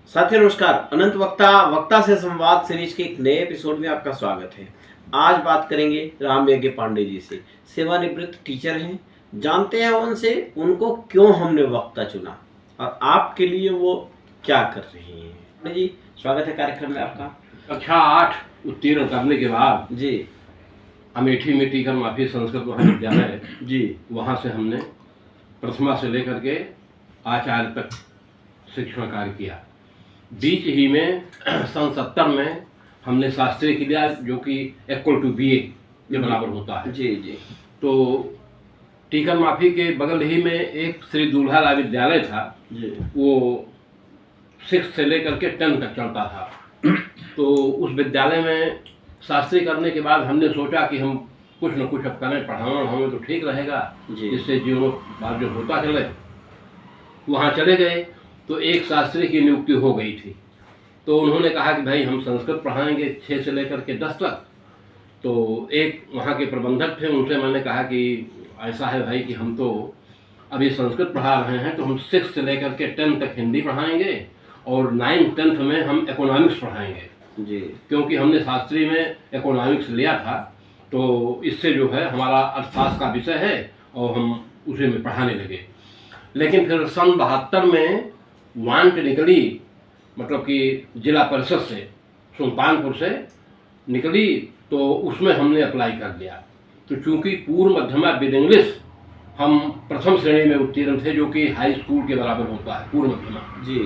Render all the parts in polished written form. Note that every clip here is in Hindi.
साथियों नमस्कार। अनंत वक्ता वक्ता से संवाद सीरीज के एक नए एपिसोड में आपका स्वागत है। आज बात करेंगे राम यज्ञ पांडे जी से। सेवानिवृत्त टीचर हैं, जानते हैं उनसे उनको क्यों हमने वक्ता चुना और आपके लिए वो क्या कर रहे हैं। पांडे जी, स्वागत है कार्यक्रम में आपका। कक्षा 8 उत्तीर्ण करने के बाद जी अमेठी में टीकर माफी संस्कृत महाविद्यालय जी वहाँ से हमने प्रथमा से लेकर के आचार्य तक शिक्षण कार्य किया। बीच ही में सन 70 में हमने शास्त्री किया, जो कि इक्वल टू BA के बराबर होता है। जी जी तो टीकर माफी के बगल ही में एक श्री दूल्हा राय विद्यालय था जी। वो 6 से लेकर के 10 तक चलता था। तो उस विद्यालय में शास्त्री करने के बाद हमने सोचा कि हम कुछ न कुछ अब करें, पढ़ाना हमें तो ठीक रहेगा, जी। जिससे जीवनोपार्जन जो होता चले। वहाँ चले गए तो एक शास्त्री की नियुक्ति हो गई थी। तो उन्होंने कहा कि भाई हम संस्कृत पढ़ाएंगे 6 से लेकर के 10 तक। तो एक वहाँ के प्रबंधक थे, उनसे मैंने कहा कि ऐसा है भाई कि हम तो अभी संस्कृत पढ़ा रहे हैं, तो हम 6 से लेकर के 10 तक हिंदी पढ़ाएंगे और 9th 10th में हम इकोनॉमिक्स पढ़ाएंगे जी। क्योंकि हमने शास्त्री में इकोनॉमिक्स लिया था। तो इससे जो है हमारा अर्थशास्त्र का विषय है और हम उसी में पढ़ाने लगे। लेकिन फिर सन 72 में वांट निकली, मतलब कि जिला परिषद से सुल्तानपुर से निकली, तो उसमें हमने अप्लाई कर दिया। तो चूँकि पूर्व मध्यमा विद इंग्लिश हम प्रथम श्रेणी में उत्तीर्ण थे, जो कि हाई स्कूल के बराबर होता है पूर्व मध्यमा जी।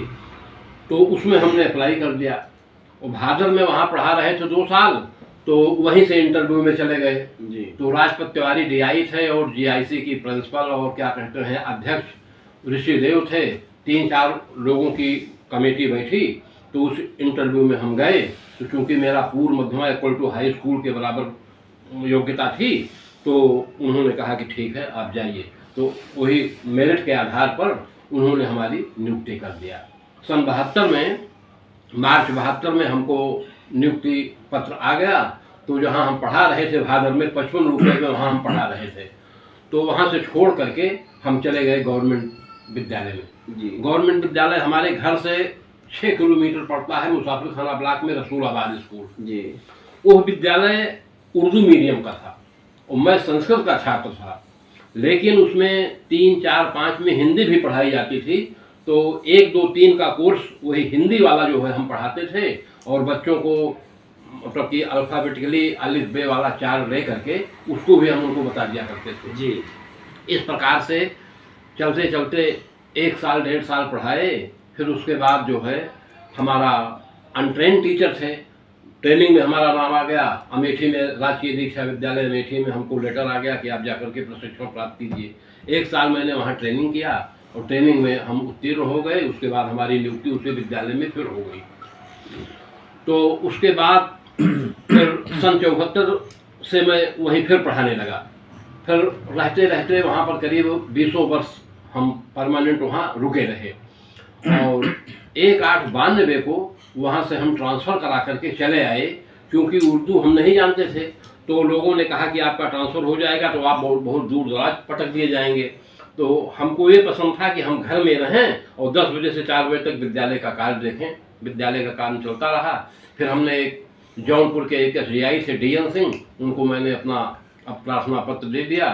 तो उसमें हमने अप्लाई कर दिया और भादर में वहाँ पढ़ा रहे थे 2 साल। तो वहीं से इंटरव्यू में चले गए जी। तो राजपत तिवारी DI थे और GIC की प्रिंसिपल और क्या कहते हैं अध्यक्ष ऋषिदेव थे। 3-4 लोगों की कमेटी बैठी, तो उस इंटरव्यू में हम गए। तो चूँकि मेरा पूर्व मध्यमा इक्वल टू हाई स्कूल के बराबर योग्यता थी, तो उन्होंने कहा कि ठीक है आप जाइए। तो वही मेरिट के आधार पर उन्होंने हमारी नियुक्ति कर दिया। सन 72 में मार्च 72 में हमको नियुक्ति पत्र आ गया। तो जहाँ हम पढ़ा रहे थे भादर में 55 रुपये में वहाँ हम पढ़ा रहे थे। तो वहाँ से छोड़ करके हम चले गए गवर्नमेंट विद्यालय में। जी। गवर्नमेंट विद्यालय हमारे घर से 6 किलोमीटर पड़ता है, मुसाफिर खाना ब्लॉक में रसूलाबाद स्कूल। जी। वो विद्यालय उर्दू मीडियम का था और मैं संस्कृत का छात्र था, लेकिन उसमें 3, 4, 5 में हिंदी भी पढ़ाई जाती थी। तो 1, 2, 3 का कोर्स वही हिंदी वाला जो है हम पढ़ाते थे और बच्चों को मतलब कि अल्फ़ाबेटिकली अलिफ बे वाला 4 ले करके उसको भी हम उनको बता दिया करते थे जी। इस प्रकार से चलते चलते 1 साल 1.5 साल पढ़ाए। फिर उसके बाद जो है हमारा अनट्रेन टीचर थे, ट्रेनिंग में हमारा नाम आ गया। अमेठी में राजकीय दीक्षा विद्यालय अमेठी में हमको लेटर आ गया कि आप जाकर के प्रशिक्षण प्राप्त कीजिए। 1 साल मैंने वहाँ ट्रेनिंग किया और ट्रेनिंग में हम उत्तीर्ण हो गए। उसके बाद हमारी नियुक्ति उसी विद्यालय में फिर हो गई। तो उसके बाद फिर सन 74 से मैं वहीं फिर पढ़ाने लगा। फिर रहते रहते वहाँ पर करीब 20 वर्ष हम परमानेंट वहाँ रुके रहे और 1/8/92 को वहाँ से हम ट्रांसफ़र करा करके चले आए। क्योंकि उर्दू हम नहीं जानते थे, तो लोगों ने कहा कि आपका ट्रांसफ़र हो जाएगा तो आप बहुत दूर दराज पटक दिए जाएंगे। तो हमको ये पसंद था कि हम घर में रहें और 10 बजे से 4 बजे तक विद्यालय का कार्य देखें। विद्यालय का काम चलता रहा। फिर हमने एक जौनपुर के एक SDI थे DN सिंह, उनको मैंने अपना प्रार्थना पत्र दे दिया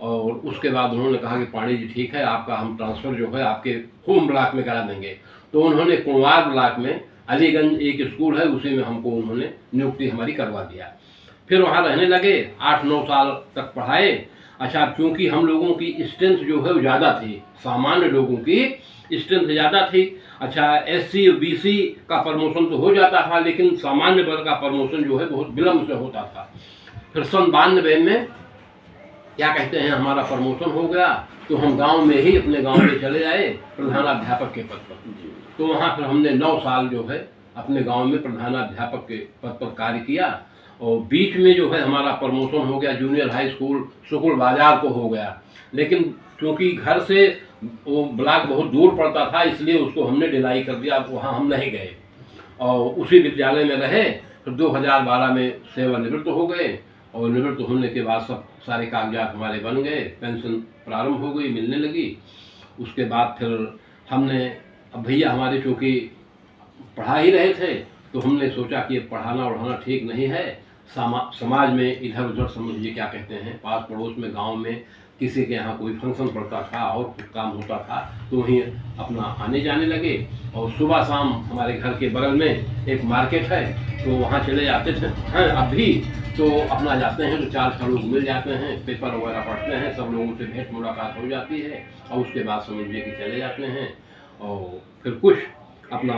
और उसके बाद उन्होंने कहा कि पांडे जी ठीक है, आपका हम ट्रांसफ़र जो है आपके होम ब्लॉक में करा देंगे। तो उन्होंने कुंवार ब्लॉक में अलीगंज एक स्कूल है, उसी में हमको उन्होंने नियुक्ति हमारी करवा दिया। फिर वहाँ रहने लगे, 8-9 साल तक पढ़ाए। अच्छा, क्योंकि हम लोगों की स्ट्रेंथ जो है वो ज़्यादा थी, सामान्य लोगों की स्ट्रेंथ ज़्यादा थी। अच्छा, SC और BC का प्रमोशन तो हो जाता था, लेकिन सामान्य वर्ग का प्रमोशन जो है बहुत विलम्ब से होता था। फिर सन 92 में क्या कहते हैं हमारा प्रमोशन हो गया। तो हम गांव में ही अपने गांव में चले आए प्रधानाध्यापक के पद पर। तो वहाँ फिर हमने 9 साल जो है अपने गांव में प्रधानाध्यापक के पद पर कार्य किया और बीच में जो है हमारा प्रमोशन हो गया जूनियर हाई स्कूल सुकुल बाजार को हो गया। लेकिन क्योंकि घर से वो ब्लॉक बहुत दूर पड़ता था, इसलिए उसको हमने डिलाई कर दिया, वहाँ हम नहीं गए और उसी विद्यालय में रहे। फिर 2012 में सेवानिवृत्त हो गए और निवृत्त होने के बाद सब सारे कागजात हमारे बन गए, पेंशन प्रारंभ हो गई, मिलने लगी। उसके बाद फिर हमने अब भैया हमारे चूँकि पढ़ा ही रहे थे, तो हमने सोचा कि पढ़ाना वढ़ाना ठीक नहीं है। समाज में इधर उधर समझ लीजिए क्या कहते हैं, पास पड़ोस में गांव में किसी के यहाँ कोई फंक्शन पड़ता था और कुछ काम होता था तो वहीं अपना आने जाने लगे। और सुबह शाम हमारे घर के बगल में एक मार्केट है तो वहाँ चले जाते थे। हैं अब भी तो अपना जाते हैं तो 4-6 लोग मिल जाते हैं, पेपर वगैरह पढ़ते हैं, सब लोगों से भेंट मुलाकात हो जाती है और उसके बाद समझिए कि चले जाते हैं। और फिर कुछ अपना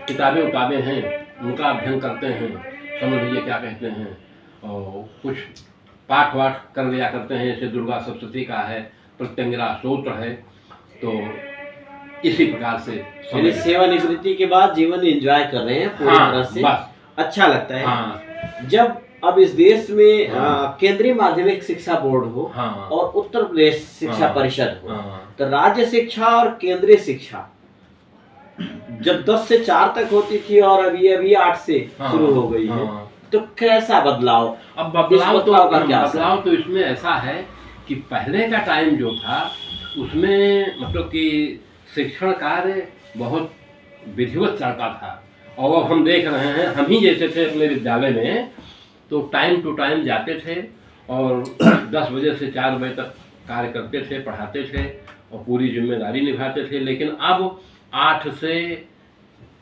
किताबें उताबें हैं उनका अध्ययन करते हैं, समझ लीजिए क्या कहते हैं, और कुछ पाठ वाठ कर लिया करते हैं, जैसे दुर्गा सप्तशती का है, प्रत्यंगिरा स्तोत्र है। तो इसी प्रकार से यानी सेवानिवृत्ति के बाद जीवन एंजॉय कर रहे हैं पूरी तरह से, बस अच्छा लगता है। हाँ। जब अब इस देश में केंद्रीय माध्यमिक शिक्षा बोर्ड हो और उत्तर प्रदेश शिक्षा परिषद हो, तो राज्य शिक्षा और केंद्रीय शिक्षा जब 10 से 4 तक होती थी और अभी 8 से शुरू हो गई है, तो कैसा बदलाव? अब बदलाव तो इसमें ऐसा है कि पहले का टाइम जो था उसमें मतलब कि शिक्षण कार्य बहुत विधिवत चलता था। और अब हम देख रहे हैं, हम ही जैसे थे अपने विद्यालय में तो टाइम टू टाइम जाते थे और 10 बजे से 4 बजे तक कार्य करते थे, पढ़ाते थे और पूरी जिम्मेदारी निभाते थे। लेकिन अब 8 से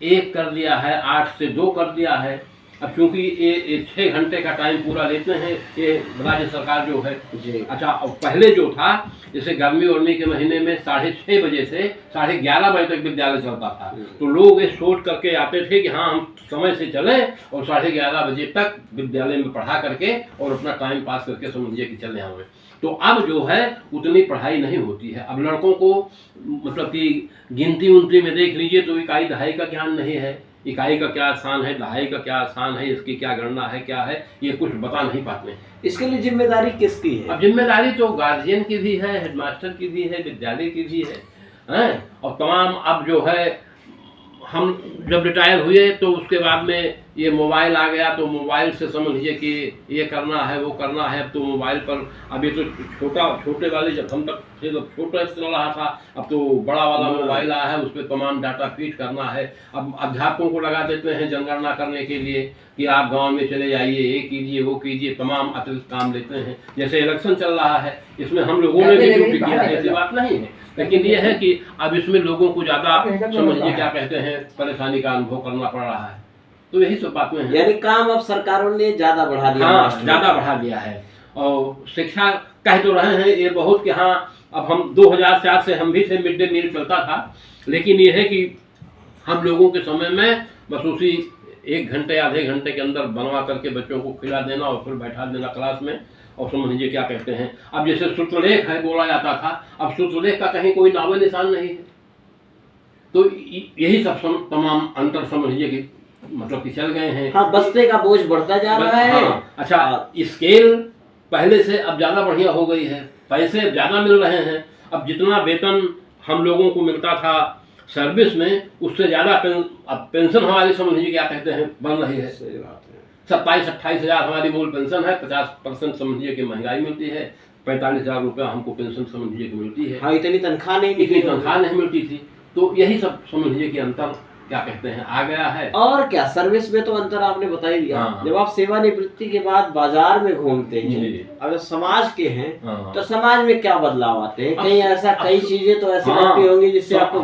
1 कर दिया है, 8 से 2 कर दिया है। अब क्योंकि ये 6 घंटे का टाइम पूरा लेते हैं ये राज्य सरकार जो है। अच्छा, और पहले जो था जैसे गर्मी वर्मी के महीने में 6:30 बजे से 11:30 बजे तक विद्यालय चलता था, तो लोग ये सोच करके आते थे कि हाँ हम समय से चलें और 11:30 बजे तक विद्यालय में पढ़ा करके और अपना टाइम पास करके समझिए कि चले आए। तो अब जो है उतनी पढ़ाई नहीं होती है। अब लड़कों को मतलब कि गिनती उनती में देख लीजिए तो इकाई दहाई का ज्ञान नहीं है, इकाई का क्या स्थान है, दहाई का क्या स्थान है, इसकी क्या गणना है, क्या है, ये कुछ बता नहीं पाते। इसके लिए जिम्मेदारी किसकी है? अब जिम्मेदारी तो गार्जियन की भी है, हेडमास्टर की भी है, विद्यालय की भी है। और तमाम अब जो है हम जब रिटायर हुए तो उसके बाद में ये मोबाइल आ गया तो मोबाइल से समझ लीजिए कि ये करना है वो करना है। अब तो मोबाइल पर अभी तो छोटे वाले जब हम तक थे तो छोटा चल रहा था, अब तो बड़ा वाला मोबाइल आया है, उस पर तमाम डाटा फीड करना है। अब अध्यापकों को लगा देते हैं जनगणना करने के लिए कि आप गांव में चले जाइए, ये कीजिए वो कीजिए, तमाम अतिरिक्त काम लेते हैं। जैसे इलेक्शन चल रहा है इसमें हम लोगों ने भी ड्यूटी किया है, ऐसी बात नहीं है, लेकिन ये है कि अब इसमें लोगों को ज़्यादा समझिए क्या कहते हैं परेशानी का अनुभव करना पड़ रहा है। तो यही सब बातें हैं। यानी काम अब सरकारों ने ज़्यादा बढ़ा दिया। हाँ, ज़्यादा बढ़ा दिया है। और शिक्षा कह तो रहे हैं ये बहुत कि हाँ अब हम 2004 से हम भी थे, मिड डे मील चलता था, लेकिन ये है कि हम लोगों के समय में बस उसी 1 घंटे आधे घंटे के अंदर बनवा करके बच्चों को खिला देना और फिर बैठा देना क्लास में और समझ लीजिए क्या कहते हैं। अब जैसे सूत्रलेख है बोला जाता था, अब सूत्रलेख का कहीं कोई नामो निशान नहीं है। तो यही सब तमाम अंतर समझ लीजिए कि मतलब कि चल गए हैं। हाँ, बस्ते का बोझ बढ़ता जा रहा है। हाँ, अच्छा, स्केल पहले से अब ज़्यादा बढ़िया हो गई है, पैसे ज़्यादा मिल रहे हैं। अब जितना वेतन हम लोगों को मिलता था सर्विस में उससे ज़्यादा अब पेंशन हमारी समझ लीजिए क्या कहते हैं बन रही है। 27-28 हज़ार हमारी मूल पेंशन है, 50% समझिए कि महंगाई मिलती है, 45,000 रुपया हमको पेंशन समझिए कि मिलती है। हाँ, इतनी तनख्वाह नहीं मिलती थी। तो यही सब समझ लीजिए कि अंतर क्या कहते हैं आ गया है। और क्या सर्विस में तो अंतर आपने बता ही दिया। हाँ। जब आप सेवानिवृत्ति के बाद बाजार में घूमते हैं, अगर समाज के हैं हाँ। तो समाज में क्या बदलाव आते हैं? कहीं ऐसा कई चीजें तो ऐसी लगती होंगी जिससे आपको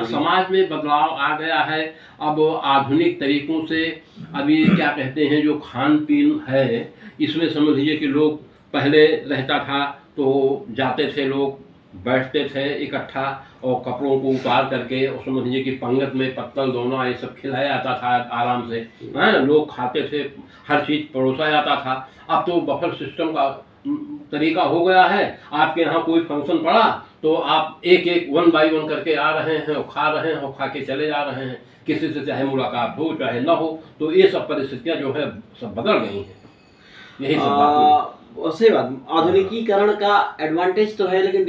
समाज में बदलाव आ गया है। अब आधुनिक तरीकों से अभी क्या कहते हैं जो खान पीन है इसमें समझ लीजिए कि लोग पहले रहता था तो जाते थे लोग बैठते थे इकट्ठा और कपड़ों को उतार करके और समझ लीजिए कि पंगत में पत्तल दोना ये सब खिलाया जाता था आराम से, है लोग खाते थे, हर चीज़ परोसा जाता था। अब तो बफर सिस्टम का तरीका हो गया है। आपके यहाँ कोई फंक्शन पड़ा तो आप एक 1 बाई 1 करके आ रहे हैं और खा रहे हैं और खा के चले जा रहे हैं, किसी से चाहे मुलाकात हो चाहे न हो। तो ये सब परिस्थितियाँ जो है सब बदल गई हैं। यही सब बात सही बात। आधुनिकीकरण का एडवांटेज तो है लेकिन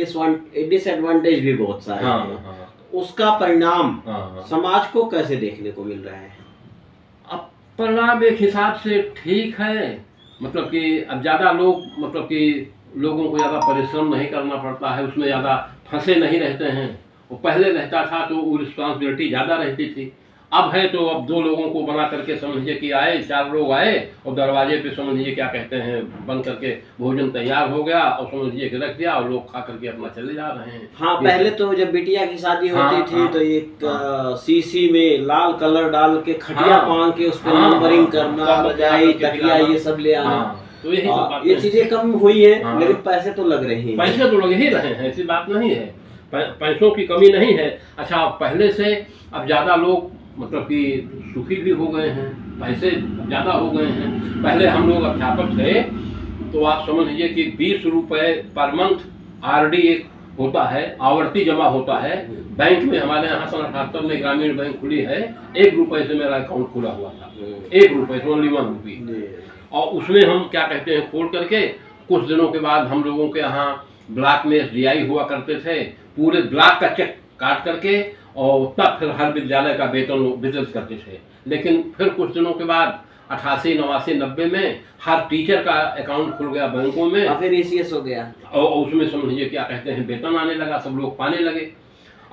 डिसएडवांटेज भी बहुत सारे हैं। हाँ। उसका परिणाम समाज को कैसे देखने को मिल रहा है? अब परिणाम एक हिसाब से ठीक है, मतलब कि अब ज़्यादा लोग मतलब कि लोगों को ज़्यादा परिश्रम नहीं करना पड़ता है, उसमें ज़्यादा फंसे नहीं रहते हैं। वो पहले रहता था तो वो रिस्पॉन्सिबिलिटी ज़्यादा रहती थी। अब है तो अब 2 लोगों को बना करके समझिए कि आए, 4 लोग आए और दरवाजे पे समझिए क्या कहते हैं बंद करके भोजन तैयार हो गया और समझिए कि रख दिया और लोग खा करके अपना चले जा रहे हैं। हाँ, पहले तो जब बिटिया की शादी होती थी तो एक शीशी में लाल कलर डाल के खटिया पांग के उस पर नंबरिंग करना, रजाई, तकिया ये सब ले आना। तो यही सब बातें ये चीजें कम हुई है, लेकिन पैसे तो लग रहे हैं। पैसे तो लग ही रहे हैं, ऐसी बात नहीं है, पैसों की कमी नहीं है। अच्छा, पहले से अब ज़्यादा लोग मतलब कि सुखी भी हो गए हैं, पैसे ज़्यादा हो गए हैं। पहले हम लोग अध्यापक थे तो आप समझ लीजिए कि 20 रुपये पर मंथ RD एक होता है, आवर्ती जमा होता है बैंक में। हमारे यहाँ सन 78 में ग्रामीण बैंक खुली है, 1 रुपये से मेरा अकाउंट खुला हुआ था, 1 रुपये से, ओनली 1 रुपी। और उसमें हम क्या कहते हैं खोल करके कुछ दिनों के बाद हम लोगों के यहाँ ब्लॉक में SDI हुआ करते थे, पूरे ब्लॉक का चेक काट करके और तब फिर हर विद्यालय का वेतन वितरित करते थे। लेकिन फिर कुछ दिनों के बाद 88, 89, 90 में हर टीचर का अकाउंट खुल गया बैंकों में, फिर ACS हो गया और उसमें समझिए क्या कहते हैं वेतन आने लगा, सब लोग पाने लगे।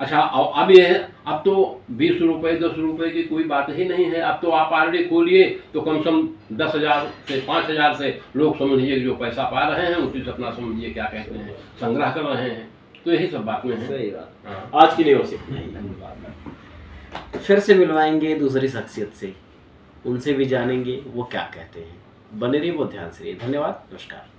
अच्छा, और अब ये है, अब तो 20 रुपये 10 रुपये की कोई बात ही नहीं है। अब तो आप RD खोलिए तो कम से कम 10,000 से 5,000 से लोग समझिए जो पैसा पा रहे हैं उसी से अपना समझिए क्या कहते हैं संग्रह कर रहे हैं। तो यही सब बातें हैं। सही बात। आज के लिए बस इतना ही। फिर से मिलवाएंगे दूसरी शख्सियत से, उनसे भी जानेंगे वो क्या कहते हैं। बने रहिए, वो ध्यान से रहिए। धन्यवाद, नमस्कार।